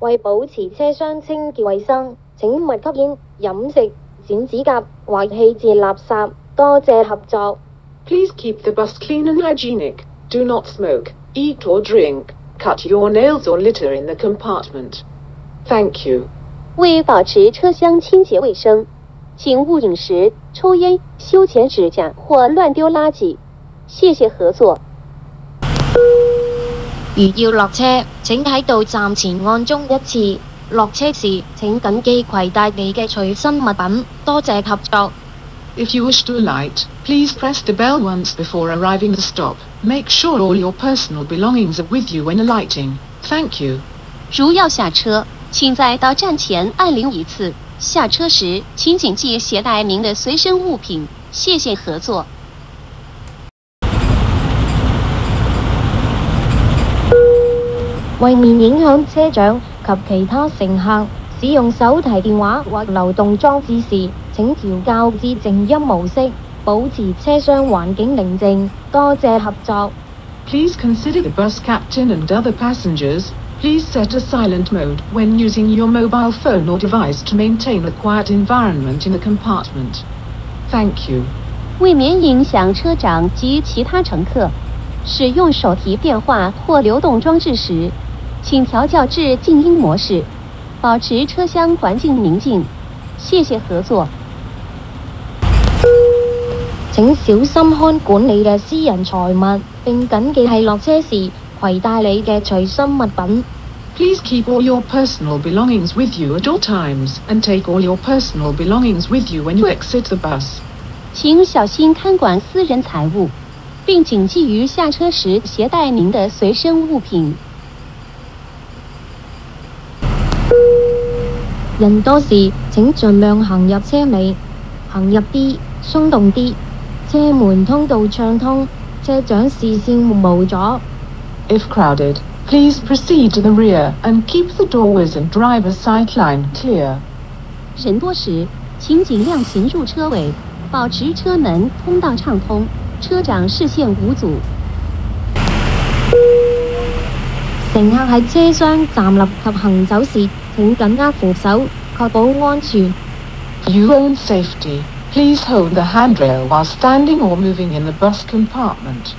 為保持車廂清潔衛生，請勿吸煙、飲食、剪指甲或棄置垃圾。多謝合作。Please keep the bus clean and hygienic. Do not smoke, eat or drink, cut your nails or litter in the compartment. Thank you. 为保持车厢清洁卫生，请勿饮食、抽烟、修剪指甲或亂丟垃圾。謝謝合作。如要落車，請喺到站前按鐘一次。落車時請緊記攜帶你嘅隨身物品。多謝合作。If you wish to alight, please press the bell once before arriving at the stop. Make sure all your personal belongings are with you when alighting. Thank you. 如要下車，请在到站前按铃一次。下車時請謹記攜帶您的隨身物品。謝謝合作。為免影響車長及其他乘客使用手提電話或流動裝置時，請調校至靜音模式，保持車廂環境寧靜。多謝合作。Please consider the bus captain and other passengers. Please set a silent mode when using your mobile phone or device to maintain a quiet environment in the compartment. Thank you. 為免影響車長及其他乘客使用手提電話或流動裝置時，請調校至靜音模式，保持車廂環境寧靜。謝謝合作。請小心看管你嘅私人財物，並謹記係落車時攜帶你嘅隨身物品。Please keep all your personal belongings with you at all times, and take all your personal belongings with you when you exit the bus. 請小心看管私人財物，並謹記於下車時攜帶您的隨身物品。人多時請盡量行入車尾，行入啲，鬆動啲，車門通道暢通，車長視線無阻。If crowded, please proceed to the rear and keep the doorways and driver's side line clear. 人多時請盡量行入車尾，保持車門通道暢通，車長視線無阻。乘客喺車廂站立及行走時請緊握扶手，確保安全。For your own safety, please hold the handrail while standing or moving in the bus compartment.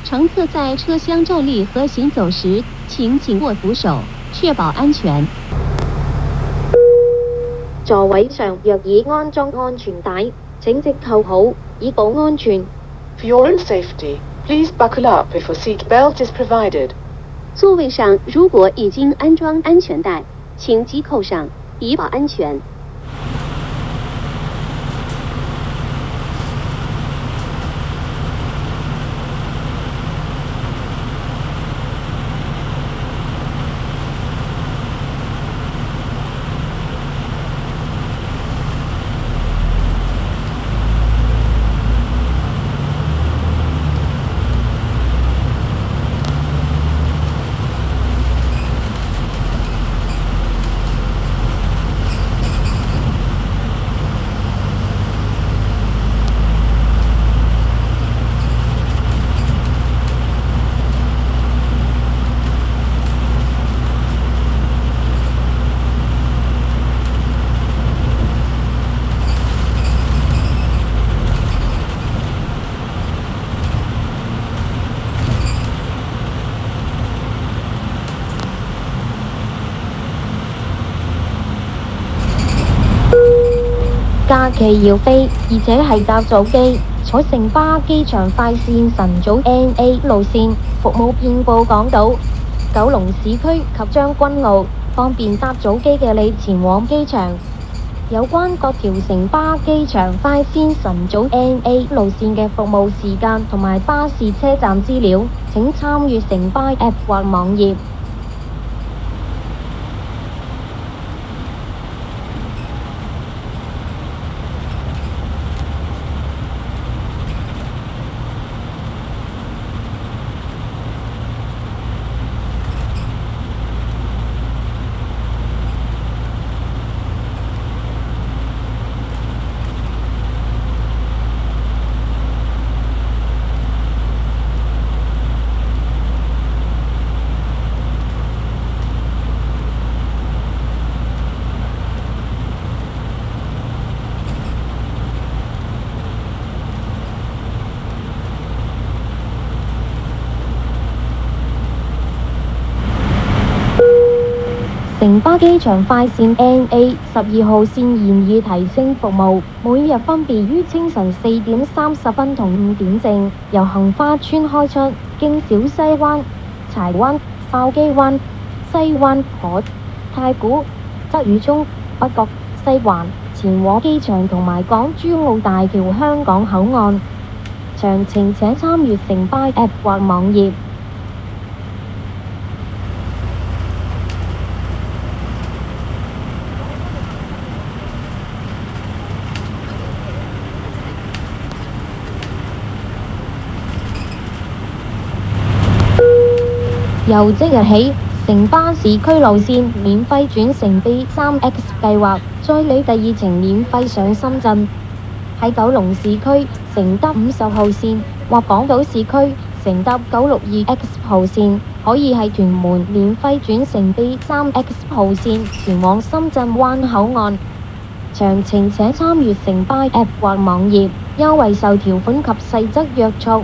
乘客在車廂站立和行走時請緊握扶手，確保安全。座位上若已安裝安全帶，請即扣好，以保安全。For your own safety, please buckle up if a seat belt is provided. 座位上如果已經安裝安全帶，請即扣上，以保安全。假期要飛，而且係搭早機，坐城巴機場快線晨早 NA 路線，服務遍佈港島、九龍市區及將軍澳，方便搭早機嘅你前往機場。有關各條城巴機場快線晨早 NA 路線嘅服務時間同埋巴士車站資料，請參閱城巴 App 或網頁。巴機場快線 NA12號線現已提升服務，每日分別於清晨4點30分同5點正由杏花邨開出，經小西灣、柴灣、筲箕灣、西灣河、太古、鰂魚涌、北角、西環前往機場同埋港珠澳大橋香港口岸。詳情請參閱城巴 App 或網頁。由即日起，城巴市區路線免費轉乘 B3X 計劃，載你第二程免費上深圳。喺九龍市區乘搭50號線或港島市區乘搭962X 號線，可以喺屯門免費轉乘 B3X 號線前往深圳灣口岸。詳情請參閱城巴 App 或網頁，優惠受條款及細則約束。